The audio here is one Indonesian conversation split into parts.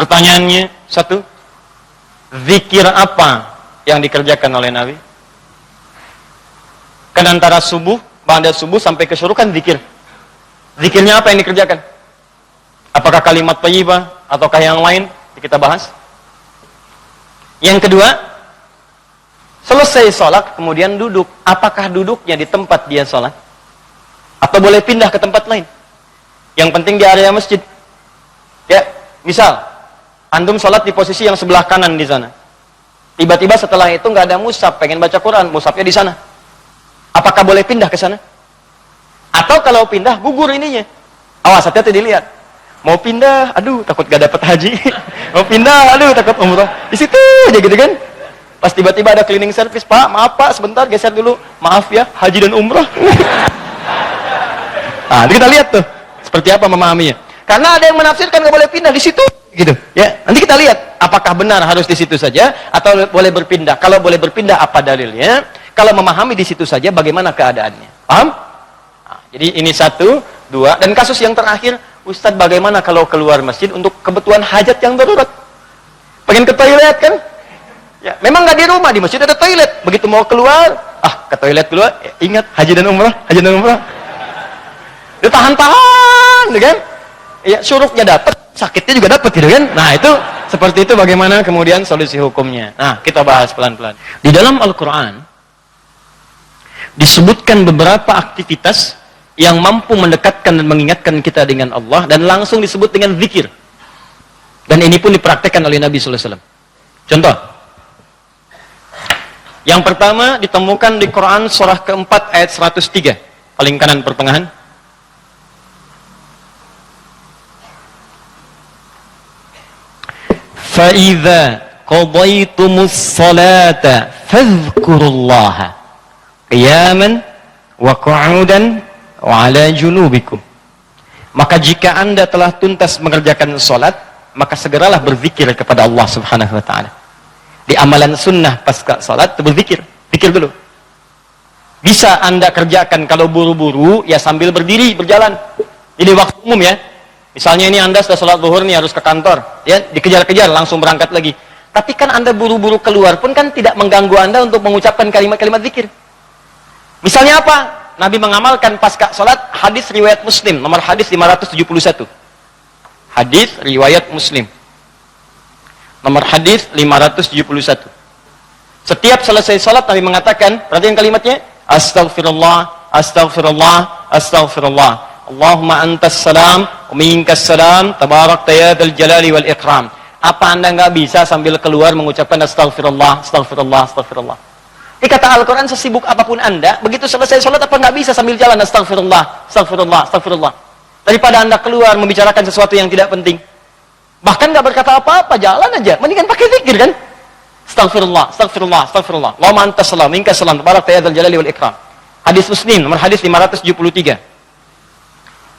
Pertanyaannya satu, zikir apa yang dikerjakan oleh Nabi? Kan antara subuh, ba'da subuh sampai ke syuruk kan zikir. Zikirnya apa yang dikerjakan? Apakah kalimat thayyibah ataukah yang lain? Kita bahas. Yang kedua, selesai sholat kemudian duduk. Apakah duduknya di tempat dia sholat? Atau boleh pindah ke tempat lain? Yang penting di area masjid. Ya, misal antum sholat di posisi yang sebelah kanan di sana. Tiba-tiba setelah itu nggak ada mushaf, pengen baca Quran, mushafnya di sana. Apakah boleh pindah ke sana? Atau kalau pindah gugur ininya? Awas, hati-hati dilihat. Mau pindah, aduh takut gak dapat haji. Mau pindah, aduh takut umrah. Di situ aja gitu kan. Pas tiba-tiba ada cleaning service, Pak, maaf Pak, sebentar geser dulu. Maaf ya, haji dan umrah. Nah, kita lihat tuh seperti apa memahaminya. Karena ada yang menafsirkan gak boleh pindah di situ, gitu. Ya, nanti kita lihat apakah benar harus di situ saja atau boleh berpindah. Kalau boleh berpindah, apa dalilnya? Kalau memahami di situ saja, bagaimana keadaannya? Paham? Nah, jadi ini satu, dua, dan kasus yang terakhir. Ustadz, bagaimana kalau keluar masjid untuk kebutuhan hajat yang darurat? Pengen ke toilet kan? Ya, memang nggak di rumah, di masjid ada toilet. Begitu mau keluar, ke toilet dulu. Ingat, haji dan umrah, haji dan umrah. Ditahan-tahan, kan? Ya, syuruknya dapat, sakitnya juga dapat, gitu kan? Nah, itu seperti itu bagaimana kemudian solusi hukumnya. Nah, kita bahas pelan-pelan. Di dalam Al-Quran disebutkan beberapa aktivitas yang mampu mendekatkan dan mengingatkan kita dengan Allah, dan langsung disebut dengan zikir. Dan ini pun dipraktekkan oleh Nabi sallallahu alaihi wasallam. Contoh. Yang pertama ditemukan di Quran surah keempat ayat 103, paling kanan pertengahan. Fa idza qadaytumus salata fadhkurullaha qiyaman wa qu'udan wa ala junubikum. Maka jika Anda telah tuntas mengerjakan salat, maka segeralah berzikir kepada Allah Subhanahu wa taala. Di amalan sunnah pasca salat berzikir, zikir dulu. Bisa Anda kerjakan kalau buru-buru ya sambil berdiri berjalan. Ini waktu umum ya. Misalnya ini Anda sudah salat zuhur nih harus ke kantor, ya dikejar-kejar langsung berangkat lagi. Tapi kan Anda buru-buru keluar pun kan tidak mengganggu Anda untuk mengucapkan kalimat-kalimat zikir. Misalnya apa? Nabi mengamalkan pasca salat hadis riwayat Muslim, nomor hadis 571. Hadis riwayat Muslim. Nomor hadis 571. Setiap selesai salat Nabi mengatakan, perhatikan kalimatnya, astaghfirullah, astaghfirullah, astaghfirullah. Allahumma antas salam, wa minkas salam, tabarakta ya dzal jalali wal ikram. Apa Anda nggak bisa sambil keluar mengucapkan astaghfirullah, astaghfirullah, astaghfirullah? Ini kata Al-Quran, sesibuk apapun Anda, begitu selesai sholat apa nggak bisa sambil jalan astagfirullah, astagfirullah, astagfirullah. Daripada Anda keluar membicarakan sesuatu yang tidak penting. Bahkan nggak berkata apa-apa, jalan aja. Mendingan pakai zikir kan? Astagfirullah, astagfirullah, astagfirullah. Allahumma antas salam, minkas salam, tabarakta ya dzal jalali wal ikram. Hadis Muslim, nomor hadis 573.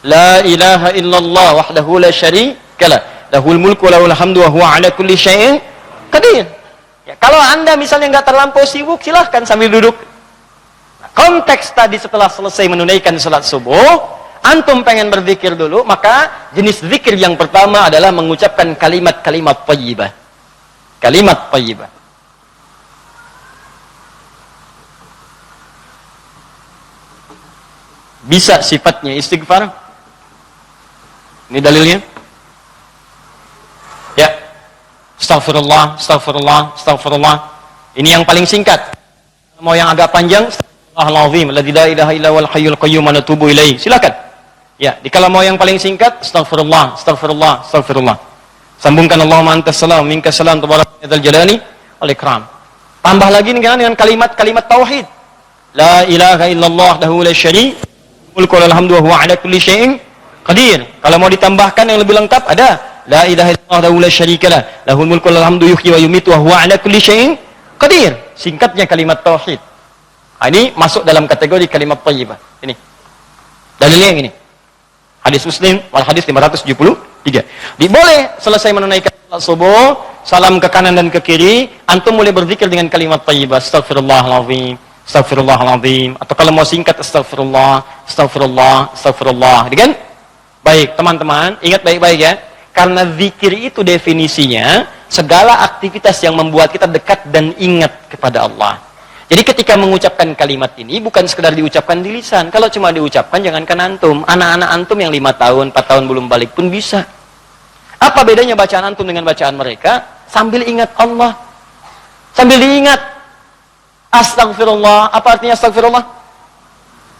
La ilaha illallah wahdahu la syarika lah. Lahul mulku wa lahul hamdu wa huwa ala kulli syai'in qadir. Ya, kalau Anda misalnya nggak terlampau sibuk, silahkan sambil duduk. Nah, konteks tadi setelah selesai menunaikan salat subuh, antum pengen berzikir dulu, maka jenis zikir yang pertama adalah mengucapkan kalimat-kalimat thayyibah. Kalimat thayyibah. Bisa sifatnya istighfar. Ini dalilnya. Ya. Astaghfirullah, astaghfirullah, astaghfirullah. Ini yang paling singkat. Mau yang agak panjang, Astaghfirullahaladzim, alladzi la ilaha illa huwal hayyul qayyum wa natubu ilaihi. Silakan. Ya, kalau mau yang paling singkat, astaghfirullah, astaghfirullah, astaghfirullah. Sambungkan Allahumma antas salam, minkas salam, tabarakta dzal jalali wal ikram. Tambah lagi dengan kalimat-kalimat tauhid. La ilaha illallah wahdahu la syarika lahu, mulku wa lahul hamdu wa huwa ala kulli syai'in qadir. Kalau mau ditambahkan yang lebih lengkap ada La ilaha illallah wahdahu la syarika lah, lahul mulku wa lahul hamdu yuhyi wa yumiitu wa huwa ala kulli syai'in qadir. Singkatnya kalimat tauhid. Ini masuk dalam kategori kalimat thayyibah. Ini. Dalilnya yang ini. Hadis Muslim wal hadis 573. Boleh selesai menunaikan salat subuh, salam ke kanan dan ke kiri, antum mulai berzikir dengan kalimat thayyibah, astaghfirullahalazim, astaghfirullahalazim, atau kalau mau singkat astaghfirullah, astaghfirullah, astaghfirullah. Kan? Baik, teman-teman, ingat baik-baik ya. Karena zikir itu definisinya segala aktivitas yang membuat kita dekat dan ingat kepada Allah. Jadi ketika mengucapkan kalimat ini bukan sekedar diucapkan di lisan. Kalau cuma diucapkan jangankan antum. Anak-anak antum yang 5 tahun, 4 tahun belum balik pun bisa. Apa bedanya bacaan antum dengan bacaan mereka? Sambil ingat Allah. Sambil diingat. Astagfirullah. Apa artinya astagfirullah?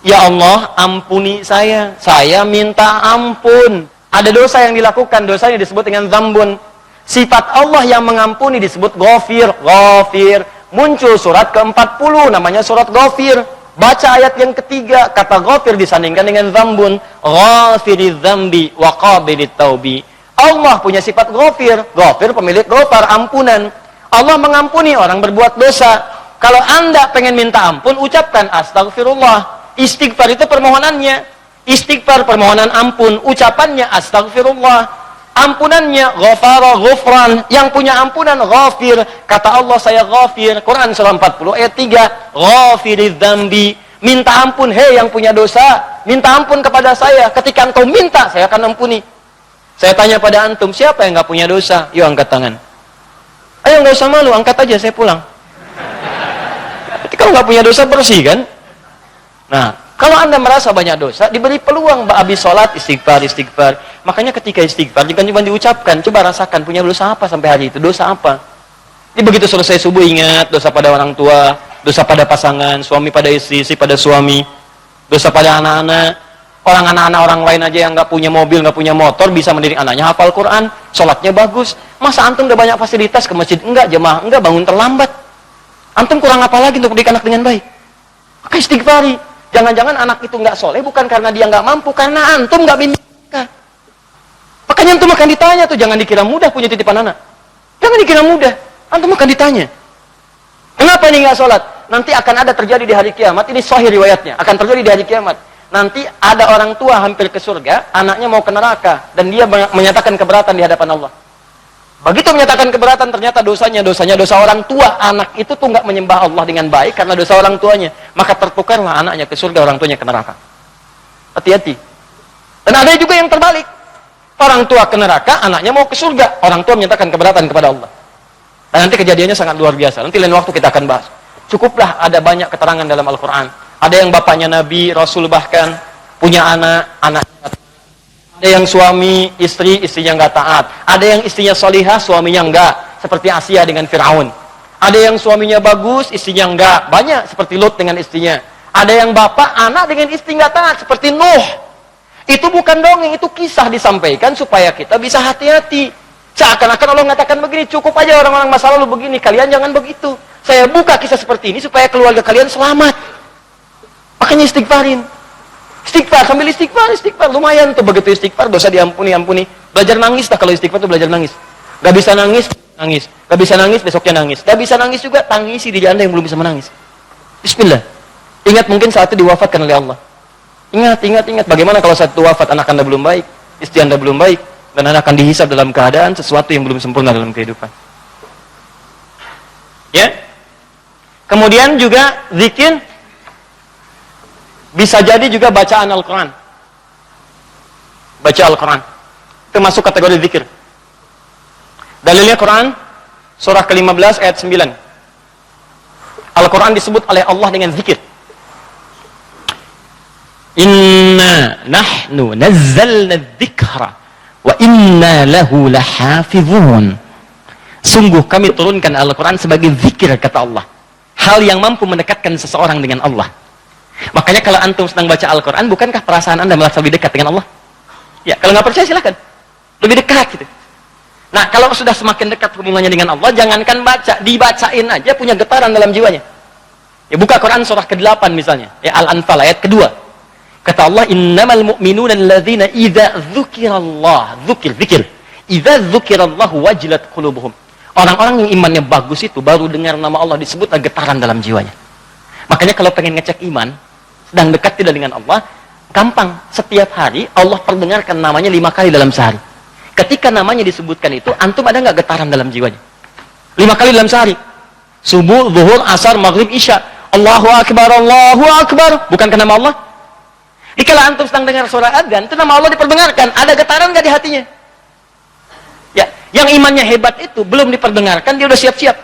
Ya Allah, ampuni saya. Saya minta ampun. Ada dosa yang dilakukan, dosanya disebut dengan dzambun. Sifat Allah yang mengampuni disebut Ghafir. Ghafir. Muncul surat ke-40 namanya surat Ghafir. Baca ayat yang ketiga, kata Ghafir disandingkan dengan dzambun. Ghafiriz dzambi wa qabilit taubi. Allah punya sifat Ghafir. Ghafir pemilik ghafar, ampunan. Allah mengampuni orang berbuat dosa. Kalau Anda pengen minta ampun, ucapkan astagfirullah. Istighfar itu permohonannya. Istighfar permohonan ampun, ucapannya astagfirullah, ampunannya ghafara ghufran, yang punya ampunan ghafir. Kata Allah, saya ghafir. Quran surah 40 ayat 3, ghafiriz dzambi, minta ampun, hei yang punya dosa, minta ampun kepada saya. Ketika engkau minta, saya akan ampuni. Saya tanya pada antum, siapa yang nggak punya dosa? Yuk angkat tangan. Ayo, nggak usah malu, angkat aja, saya pulang. Kalau nggak punya dosa, bersih kan? Nah, kalau Anda merasa banyak dosa, diberi peluang habis sholat, istighfar. Makanya ketika istighfar, jangan cuma diucapkan, coba rasakan punya dosa apa sampai hari itu, dosa apa. Jadi begitu selesai subuh ingat, dosa pada orang tua, dosa pada pasangan, suami pada istri pada suami, dosa pada anak-anak. Anak-anak orang lain aja yang nggak punya mobil, nggak punya motor, bisa mendidik anaknya hafal Quran, sholatnya bagus. Masa antum udah banyak fasilitas ke masjid? Enggak, jemaah, enggak, bangun terlambat. Antum kurang apa lagi untuk mendidik anak dengan baik? Maka istighfari. Jangan-jangan anak itu nggak soleh bukan karena dia nggak mampu, karena antum nggak bimbing. Makanya antum akan ditanya tuh, jangan dikira mudah punya titipan anak. Jangan dikira mudah, antum akan ditanya. Kenapa ini nggak sholat? Nanti akan ada terjadi di hari kiamat, ini sahih riwayatnya, akan terjadi di hari kiamat. Nanti ada orang tua hampir ke surga, anaknya mau ke neraka, dan dia menyatakan keberatan di hadapan Allah. Begitu menyatakan keberatan, ternyata dosanya dosa orang tua. Anak itu tuh nggak menyembah Allah dengan baik karena dosa orang tuanya. Maka tertukarlah anaknya ke surga, orang tuanya ke neraka. Hati-hati. Dan ada juga yang terbalik. Orang tua ke neraka, anaknya mau ke surga. Orang tua menyatakan keberatan kepada Allah. Dan nanti kejadiannya sangat luar biasa. Nanti lain waktu kita akan bahas. Cukuplah ada banyak keterangan dalam Al-Quran. Ada yang bapaknya Nabi, Rasul bahkan, punya anaknya ada yang suami, istrinya nggak taat. Ada yang istrinya solihah, suaminya enggak. Seperti Asia dengan Fir'aun. Ada yang suaminya bagus, istrinya enggak. Banyak seperti Lut dengan istrinya. Ada yang bapak, anak dengan istri nggak taat. Seperti Nuh. Itu bukan dongeng, itu kisah disampaikan supaya kita bisa hati-hati. Seakan-akan Allah mengatakan begini, cukup aja orang-orang masa lalu begini, kalian jangan begitu. Saya buka kisah seperti ini supaya keluarga kalian selamat. Makanya istighfarin. Istighfar, sambil istighfar, lumayan tuh begitu istighfar, dosa diampuni. Belajar nangis lah, kalau istighfar tuh belajar nangis. Gak bisa nangis, gak bisa nangis, besoknya nangis. Gak bisa nangis juga, tangisi diri Anda yang belum bisa menangis. Bismillah. Ingat mungkin saat itu diwafatkan oleh Allah. Ingat, bagaimana kalau saat itu wafat, anak Anda belum baik, istri Anda belum baik, dan Anda akan dihisab dalam keadaan sesuatu yang belum sempurna dalam kehidupan. Ya. Kemudian juga zikir, bisa jadi juga bacaan Al-Quran. Baca Al-Quran. Termasuk kategori zikir. Dalilnya Quran, surah ke-15 ayat 9. Al-Quran disebut oleh Allah dengan zikir. Inna nahnu nazzalna dzikra wa inna lahu lahafizun. Sungguh kami turunkan Al-Quran sebagai zikir, kata Allah. Hal yang mampu mendekatkan seseorang dengan Allah. Makanya kalau antum sedang baca Al-Quran, bukankah perasaan Anda merasa lebih dekat dengan Allah? Ya, kalau nggak percaya silakan. Lebih dekat gitu. Nah, kalau sudah semakin dekat hubungannya dengan Allah, jangankan baca, dibacain aja punya getaran dalam jiwanya. Ya, buka Quran surah ke-8 misalnya, ya Al-Anfal ayat kedua. Kata Allah, innamal mu'minuna alladzina idza dzukirallah, zikir. Idza dzukirallahu wajilat qulubuhum. Orang-orang yang imannya bagus itu baru dengar nama Allah disebut getaran dalam jiwanya. Makanya kalau pengen ngecek iman, sedang dekat tidak dengan Allah, gampang. Setiap hari Allah perdengarkan namanya 5 kali dalam sehari. Ketika namanya disebutkan itu, antum ada nggak getaran dalam jiwanya? 5 kali dalam sehari. Subuh, zuhur, asar, maghrib, isya. Allahu Akbar, Allahu Akbar. Bukankah nama Allah? Jika antum sedang dengar suara adzan, itu nama Allah diperdengarkan. Ada getaran nggak di hatinya? Yang imannya hebat itu belum diperdengarkan dia udah siap-siap.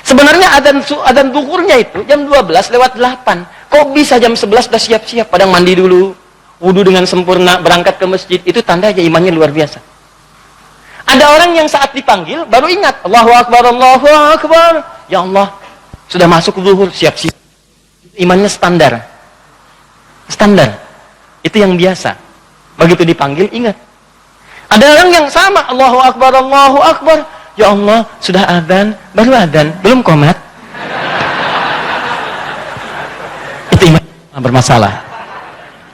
Sebenarnya adzan zuhurnya itu jam 12:08. Kok bisa jam 11 udah siap-siap? Padahal mandi dulu, wudu dengan sempurna, berangkat ke masjid. Itu tanda aja imannya luar biasa. Ada orang yang saat dipanggil baru ingat, Allahu Akbar, Allahu Akbar. Ya Allah, sudah masuk zuhur, siap-siap. Imannya standar. Standar. Itu yang biasa. Begitu dipanggil ingat. Ada orang yang sama, Allahu Akbar, Allahu Akbar. Ya Allah, sudah adzan, baru adzan, belum qomat. Itu imannya bermasalah.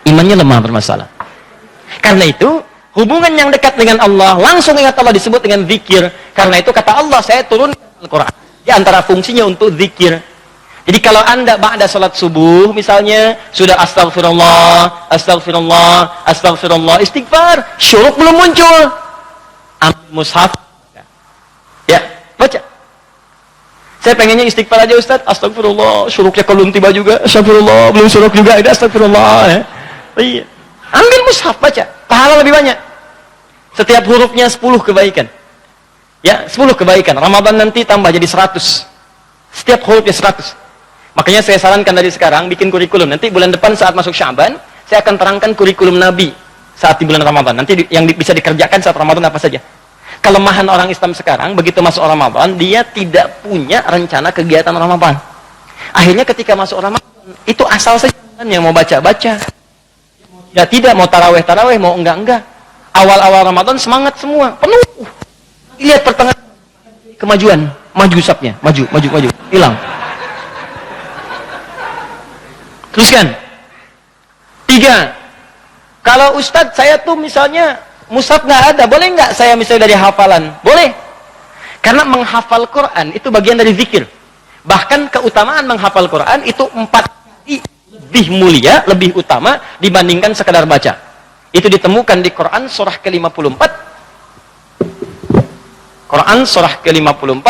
Imannya lemah bermasalah. Karena itu, hubungan yang dekat dengan Allah, langsung ingat Allah disebut dengan zikir. Karena itu kata Allah, saya turun Al-Quran. Di antara fungsinya untuk zikir. Jadi kalau anda ba'da salat subuh, misalnya, sudah astagfirullah, astagfirullah, astagfirullah, istighfar, syuruk belum muncul. Ambil mushaf. Ya, baca. Saya pengennya istighfar aja Ustaz. Astagfirullah, syuruknya belum tiba juga. Astagfirullah, belum syuruk juga. Ada astagfirullah. Ya. Iya. Ambil mushaf, baca. Pahala lebih banyak. Setiap hurufnya 10 kebaikan. Ya, 10 kebaikan. Ramadan nanti tambah jadi 100. Setiap hurufnya 100. Makanya saya sarankan dari sekarang bikin kurikulum. Nanti bulan depan saat masuk Sya'ban, saya akan terangkan kurikulum Nabi saat di bulan Ramadan. Nanti yang bisa dikerjakan saat Ramadan apa saja. Kelemahan orang Islam sekarang, begitu masuk Ramadan, dia tidak punya rencana kegiatan Ramadan. Akhirnya ketika masuk Ramadan, itu asal saja yang mau baca-baca. Ya tidak, mau taraweh-taraweh, mau enggak-enggak. Awal-awal Ramadan semangat semua, penuh. Lihat pertengahan, kemajuan, maju usapnya, maju, hilang. Teruskan. 3. Kalau Ustadz saya tuh misalnya mushaf nggak ada, boleh nggak saya misalnya dari hafalan? Boleh. Karena menghafal Quran itu bagian dari zikir. Bahkan keutamaan menghafal Quran itu 4 kali lebih mulia, lebih utama dibandingkan sekadar baca. Itu ditemukan di Quran surah ke-54. Quran surah ke-54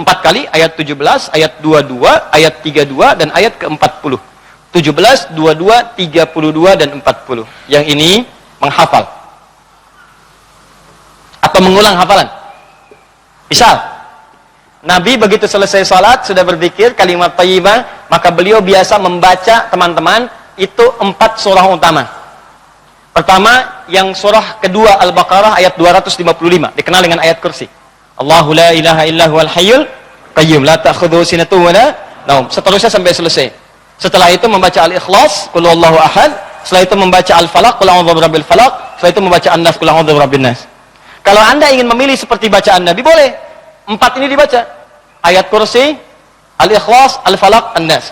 4 kali, ayat 17, ayat 22, ayat 32 dan ayat ke-40. 17, 22, 32 dan 40. Yang ini menghafal atau mengulang hafalan. Misal, Nabi begitu selesai salat sudah berzikir kalimat thayyibah, maka beliau biasa membaca teman-teman itu 4 surah utama. Pertama, yang surah kedua Al-Baqarah ayat 255, dikenal dengan ayat kursi. Allahu la ilaha illa huwal hayyul qayyum la ta'khudhuhu sinatun wa la naum. Seterusnya sampai selesai. Setelah itu membaca Al-Ikhlas, Qul huwallahu ahad. Setelah itu membaca Al-Falaq, Qul a'udzu birabbil falaq. Setelah itu membaca An-Nas, Qul a'udzu birabbin nas. Kalau Anda ingin memilih seperti bacaan Nabi, boleh. 4 ini dibaca. Ayat kursi, Al-Ikhlas, Al-Falaq, An-Nas.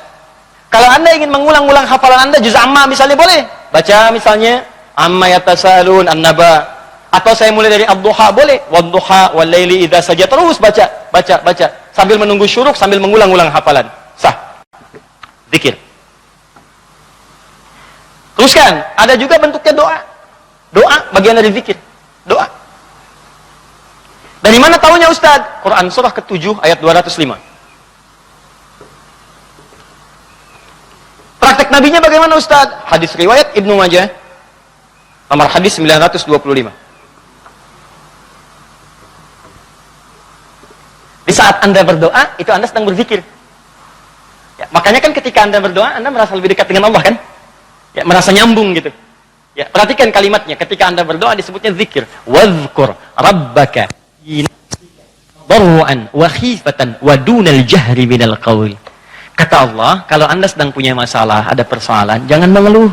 Kalau Anda ingin mengulang-ulang hafalan Anda, juz amma misalnya boleh. Baca misalnya Amma yatasaalun an-naba. Atau saya mulai dari Ad-Duha boleh. Wad-duha wal-laili idza saja, terus baca sambil menunggu syuruk, sambil mengulang-ulang hafalan. Sah. Zikir. Teruskan, ada juga bentuknya doa. Doa bagian dari zikir. Doa. Dari mana tahunya Ustaz? Quran surah ke-7 ayat 205. Praktek nabinya bagaimana Ustaz? Hadis riwayat Ibnu Majah, nomor hadis 925. Di saat Anda berdoa, itu Anda sedang berzikir. Ya, makanya kan ketika Anda berdoa, Anda merasa lebih dekat dengan Allah kan? Ya, merasa nyambung gitu. Ya, perhatikan kalimatnya. Ketika Anda berdoa disebutnya zikir. Wadhkur rabbaka darwan wa khifatan wa dunal jahri minal qaul. Kata Allah, kalau Anda sedang punya masalah, ada persoalan, jangan mengeluh.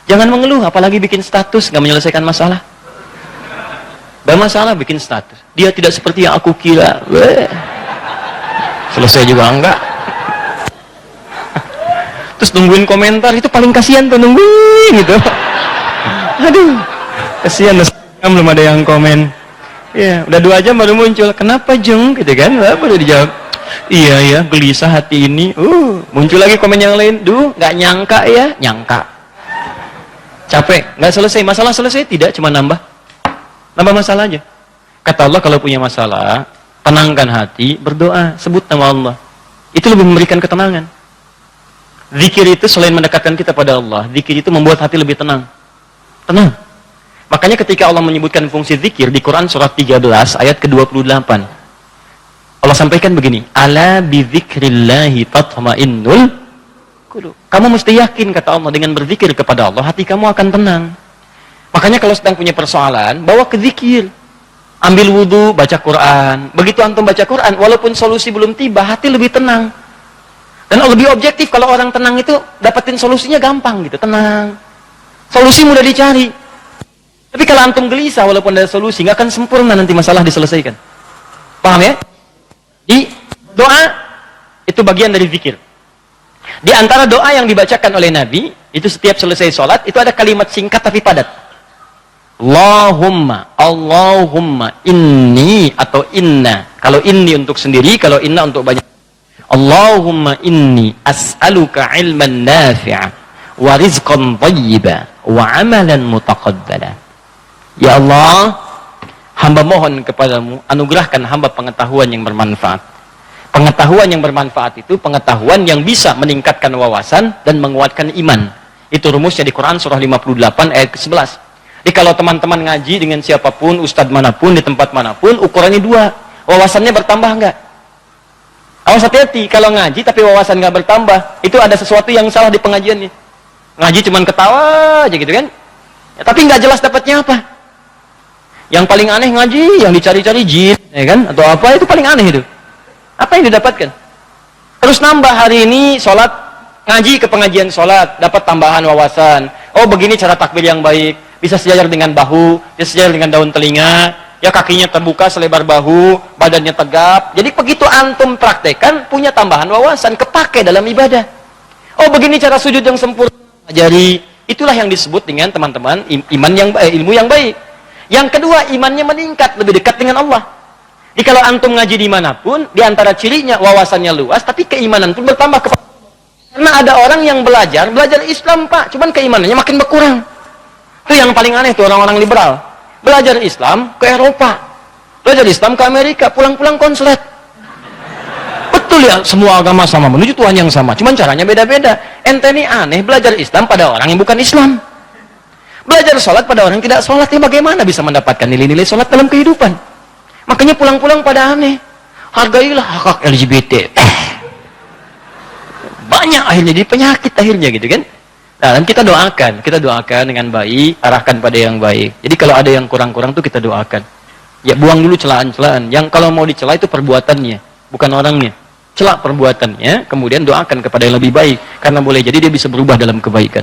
Jangan mengeluh, apalagi bikin status, nggak menyelesaikan masalah. Bermasalah bikin status. Dia tidak seperti yang aku kira. Selesai juga enggak. Terus nungguin komentar, itu paling kasihan tuh, nungguin gitu. Aduh, kasihan, belum ada yang komen. Ya, udah 2 jam baru muncul. Kenapa Jeng? Gitu kan, baru dijawab. Iya ya, gelisah hati ini. Muncul lagi komen yang lain. Duh, nggak nyangka ya, nyangka. Capek, nggak selesai. Masalah selesai tidak, cuma nambah masalah aja. Kata Allah, kalau punya masalah, tenangkan hati, berdoa, sebut nama Allah. Itu lebih memberikan ketenangan. Zikir itu selain mendekatkan kita pada Allah, zikir itu membuat hati lebih tenang. Tenang. Makanya ketika Allah menyebutkan fungsi zikir di Quran surah 13 ayat ke-28, Allah sampaikan begini, ala bidzikrillahi tatma'innul qulub. Kamu mesti yakin, kata Allah, dengan berzikir kepada Allah hati kamu akan tenang. Makanya kalau sedang punya persoalan, bawa ke zikir. Ambil wudu, baca Quran. Begitu antum baca Quran, walaupun solusi belum tiba, hati lebih tenang. Dan lebih objektif. Kalau orang tenang itu dapetin solusinya gampang gitu, tenang. Solusi mudah dicari. Tapi kalau antum gelisah walaupun ada solusi, nggak akan sempurna nanti masalah diselesaikan. Paham ya? Di doa itu bagian dari zikir. Di antara doa yang dibacakan oleh Nabi, itu setiap selesai sholat, itu ada kalimat singkat tapi padat. Allahumma inni atau inna. Kalau inni untuk sendiri, kalau inna untuk banyak. Allahumma inni as'aluka ilman nafi'a wa rizqan thayyiba wa amalan mutaqabbala. Ya Allah, hamba mohon kepadamu, anugerahkan hamba pengetahuan yang bermanfaat. Pengetahuan yang bermanfaat itu pengetahuan yang bisa meningkatkan wawasan dan menguatkan iman. Itu rumusnya di Quran surah 58 ayat ke-11. Jadi kalau teman-teman ngaji dengan siapapun, ustadz manapun, di tempat manapun, ukurannya dua. Wawasannya bertambah enggak? Awas hati-hati, kalau ngaji tapi wawasan enggak bertambah, itu ada sesuatu yang salah di pengajiannya. Ngaji cuman ketawa aja gitu kan? Ya, tapi enggak jelas dapatnya apa. Yang paling aneh ngaji, yang dicari-cari jin, ya kan? Atau apa, itu paling aneh itu. Apa yang didapatkan? Terus nambah hari ini sholat, ngaji ke pengajian sholat, dapat tambahan wawasan. Oh begini cara takbir yang baik, bisa sejajar dengan bahu, bisa sejajar dengan daun telinga, ya kakinya terbuka selebar bahu, badannya tegap. Jadi begitu antum praktekan, punya tambahan wawasan, kepake dalam ibadah. Oh begini cara sujud yang sempurna, ajari. Itulah yang disebut dengan teman-teman ilmu yang baik. Yang kedua, imannya meningkat, lebih dekat dengan Allah. Jadi kalau antum ngaji dimanapun, di antara cirinya wawasannya luas, tapi keimanan pun bertambah. Karena ada orang yang belajar Islam Pak, cuman keimanannya makin berkurang. Itu yang paling aneh tuh orang-orang liberal. Belajar Islam ke Eropa, belajar Islam ke Amerika, pulang-pulang konslet. Betul ya, semua agama sama, menuju Tuhan yang sama, cuman caranya beda-beda. Ente ini aneh, belajar Islam pada orang yang bukan Islam. Belajar sholat pada orang yang tidak sholat, ya bagaimana bisa mendapatkan nilai-nilai sholat dalam kehidupan? Makanya pulang-pulang pada aneh. Hargailah hak LGBT. Banyak akhirnya, jadi penyakit akhirnya gitu kan. Nah, dan kita doakan dengan baik, arahkan pada yang baik. Jadi kalau ada yang kurang-kurang tuh kita doakan. Ya buang dulu celaan-celaan. Yang kalau mau dicela itu perbuatannya, bukan orangnya. Celak perbuatannya, kemudian doakan kepada yang lebih baik. Karena boleh jadi dia bisa berubah dalam kebaikan.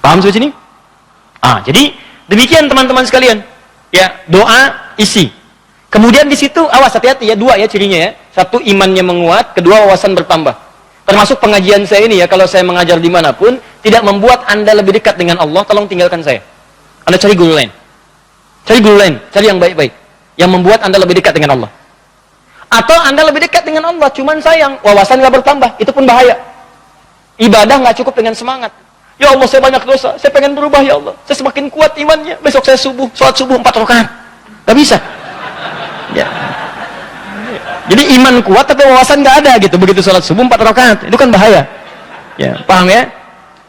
Paham sampai sini? Jadi demikian teman-teman sekalian. Ya, doa isi. Kemudian di situ awas hati-hati ya, dua ya cirinya ya. Satu, imannya menguat, kedua wawasan bertambah. Termasuk pengajian saya ini ya, kalau saya mengajar dimanapun, tidak membuat Anda lebih dekat dengan Allah, tolong tinggalkan saya. Anda cari guru lain. Cari guru lain, cari yang baik-baik. Yang membuat Anda lebih dekat dengan Allah. Atau Anda lebih dekat dengan Allah, cuman sayang, wawasan nggak bertambah, itu pun bahaya. Ibadah nggak cukup dengan semangat. Ya Allah, saya banyak dosa, saya pengen berubah ya Allah. Saya semakin kuat imannya, besok saya sholat subuh 4 rakaat. Gak bisa. Ya. Jadi iman kuat tapi wawasan nggak ada gitu. Begitu sholat subuh 4 rakaat, itu kan bahaya. Ya, paham ya?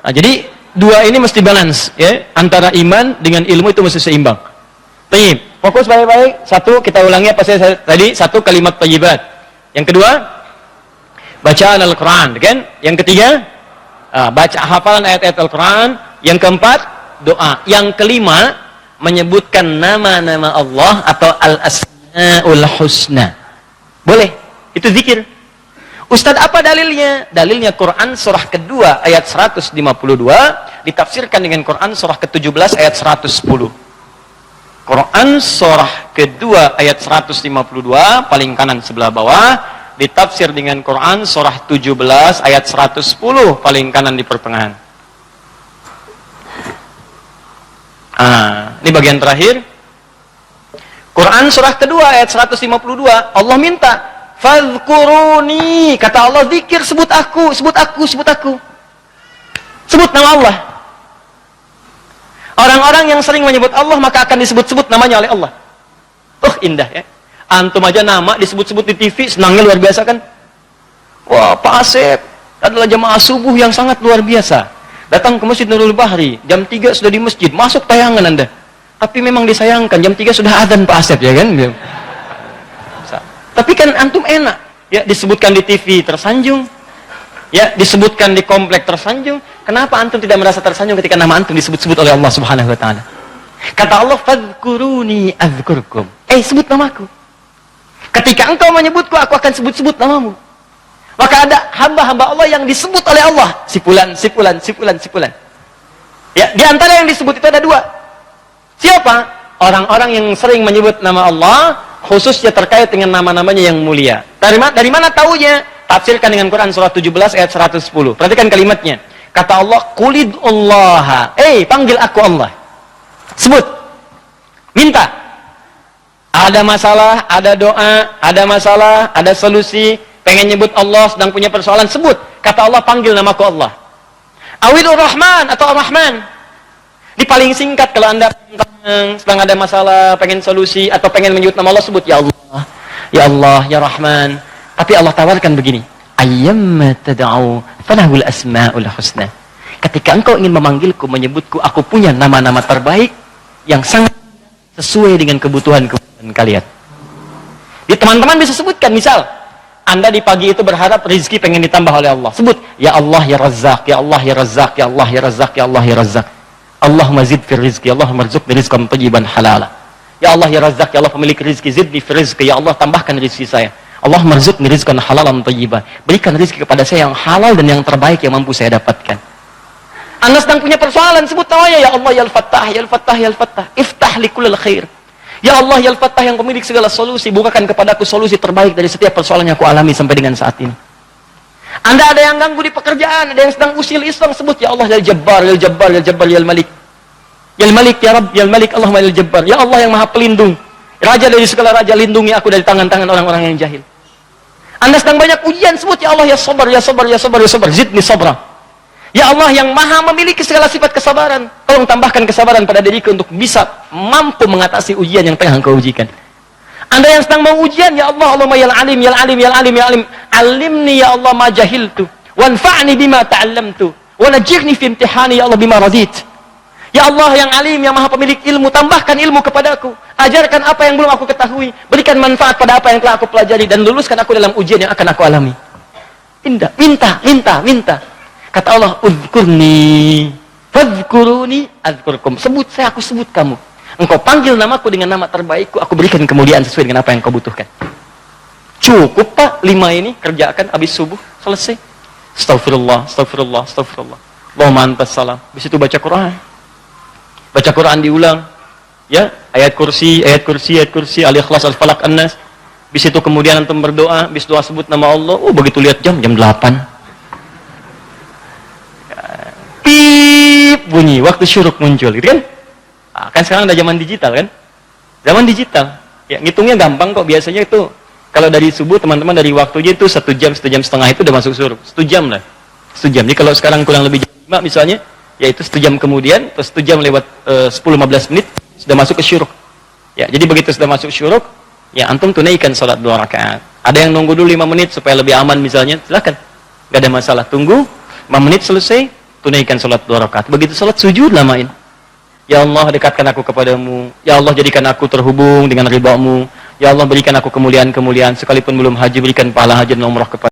Jadi dua ini mesti balance ya, antara iman dengan ilmu itu mesti seimbang. Tayyib. Fokus baik-baik. Satu, kita ulangi apa saya tadi, satu kalimat thayyibat. Yang kedua, bacaan Al-Quran, kan? Yang ketiga, baca hafalan ayat-ayat Al-Quran. Yang keempat, doa. Yang kelima, menyebutkan nama-nama Allah atau Al-Asma'ul Husna. Boleh, itu zikir. Ustadz, apa dalilnya? Dalilnya Quran surah kedua ayat 152 ditafsirkan dengan Quran surah ke-17 ayat 110. Quran surah kedua ayat 152 paling kanan sebelah bawah ditafsir dengan Quran surah 17 ayat 110 paling kanan di pertengahan. Ini bagian terakhir. Quran surah kedua ayat 152 Allah minta fadhkuruni, kata Allah, zikir, sebut aku, sebut aku, sebut aku. Sebut nama Allah. Orang-orang yang sering menyebut Allah maka akan disebut-sebut namanya oleh Allah. Indah ya. Antum aja nama disebut-sebut di TV, senangnya luar biasa kan? Wah, Pak Asep adalah jamaah subuh yang sangat luar biasa. Datang ke Masjid Nurul Bahri, jam 3 sudah di masjid, masuk tayangan Anda. Tapi memang disayangkan jam 3 sudah adzan Pak Asep ya kan? Tapi kan antum enak, ya disebutkan di TV tersanjung, ya disebutkan di komplek tersanjung. Kenapa antum tidak merasa tersanjung ketika nama antum disebut-sebut oleh Allah Subhanahu wa taala? Kata Allah, "Fadhkuruni adzkurkum." Sebut namaku. Ketika engkau menyebutku, aku akan sebut-sebut namamu. Maka ada hamba-hamba Allah yang disebut oleh Allah, si fulan, si fulan, si fulan, si fulan. Ya, di antara yang disebut itu ada 2. Siapa? Orang-orang yang sering menyebut nama Allah, khususnya terkait dengan nama-namanya yang mulia. Dari mana taunya? Tafsirkan dengan Quran surah 17 ayat 110. Perhatikan kalimatnya. Kata Allah, "Qulidullaha." Panggil aku Allah. Sebut. Minta. Ada masalah, ada doa, ada masalah, ada solusi, pengen nyebut Allah, sedang punya persoalan, sebut. Kata Allah, panggil namaku Allah. Awilur Rahman atau Ar-Rahman. Di paling singkat kalau Anda sedang ada masalah, pengen solusi atau pengen menyebut nama Allah, sebut ya Allah, ya Allah, ya Rahman. Tapi Allah tawarkan begini, ayyamma tad'u falahul asmaul husna. Ketika engkau ingin memanggilku, menyebutku, aku punya nama-nama terbaik yang sangat sesuai dengan kebutuhan kalian. Di teman-teman bisa sebutkan, misal Anda di pagi itu berharap rezeki pengen ditambah oleh Allah, sebut ya Allah ya Razzaq, ya Allah ya Razzaq, ya Allah ya Razzaq, ya Allah ya Razzaq. Allahumma zid fir rizqi, Allahumma rzuqni rizqan thayyiban halala. Ya Allah ya Razzaq, ya Allah pemilik rezeki, zidni fir rizqi, ya Allah tambahkan rezeki saya. Allahumma rzuqni rizqan halalan thayyiban. Berikan rezeki kepada saya yang halal dan yang terbaik yang mampu saya dapatkan. Anda sedang punya persoalan, sebut namanya ya Allah ya Al-Fattah, ya Al-Fattah, ya Al-Fattah. Iftah li kullil khair. Ya Allah ya Al-Fattah yang pemilik segala solusi, bukakan kepadaku solusi terbaik dari setiap persoalan yang aku alami sampai dengan saat ini. Anda ada yang ganggu di pekerjaan, ada yang sedang usil Islam, sebut ya Allah ya Jabbar, ya Jabbar, ya Jabbar, ya Malik. Ya Malik, ya Rabb, ya Malik, Allahumma ya Jabbar. Ya Allah yang Maha Pelindung. Raja dari segala raja, lindungi aku dari tangan-tangan orang-orang yang jahil. Anda sedang banyak ujian, sebut ya Allah ya Sabar, ya Sabar, ya Sabar, ya Sabar. Zidni sabra. Ya Allah yang Maha memiliki segala sifat kesabaran. Tolong tambahkan kesabaran pada diriku untuk bisa mampu mengatasi ujian yang tengah engkau ujikan. Anda yang sedang mau ujian, ya Allah, Allahumma ya Alim, ya Alim, ya Alim, ya Alim. Alimni ya Allah ma jahiltu, wanfa'ni bima ta'allamtu, wa najihni fi imtihani ya Allah bima radit. Ya Allah yang Alim, yang Maha pemilik ilmu, tambahkan ilmu kepadaku. Ajarkan apa yang belum aku ketahui, berikan manfaat pada apa yang telah aku pelajari, dan luluskan aku dalam ujian yang akan aku alami. Minta. Kata Allah, "Udzkurni fadhkuruni adzkurkum." Sebut saya, aku sebut kamu. Engkau panggil namaku dengan nama terbaikku, aku berikan kemuliaan sesuai dengan apa yang kau butuhkan. Cukup Pak, 5 ini kerjakan habis subuh, selesai. Astagfirullah, astagfirullah, astagfirullah. Allahumma antas salam. Habis itu baca Quran. Baca Quran diulang. Ya, ayat kursi, Al-Ikhlas, Al-Falaq, An-Nas. Habis itu kemudian antum berdoa, habis doa sebut nama Allah. Begitu lihat jam 8. Pip bunyi, waktu syuruk muncul, gitu kan? Kan sekarang ada zaman digital kan? Zaman digital. Ya, ngitungnya gampang kok, biasanya itu kalau dari subuh teman-teman dari waktunya itu 1 jam, 1 jam setengah itu udah masuk syuruk. 1 jam lah. 1 jam. Jadi kalau sekarang kurang lebih jam 5 misalnya, yaitu 1 jam kemudian, terus 1 jam lewat 10-15 menit sudah masuk ke syuruk. Ya, jadi begitu sudah masuk syuruk, ya antum tunaikan salat 2 rakaat. Ada yang nunggu dulu 5 menit supaya lebih aman misalnya, silakan. Enggak ada masalah. Tunggu 5 menit selesai, tunaikan salat 2 rakaat. Begitu salat sujud lamain. Ya Allah, dekatkan aku kepadamu. Ya Allah, jadikan aku terhubung dengan ridha-Mu. Ya Allah, berikan aku kemuliaan-kemuliaan sekalipun belum haji, berikan pahala haji dan umrah kepada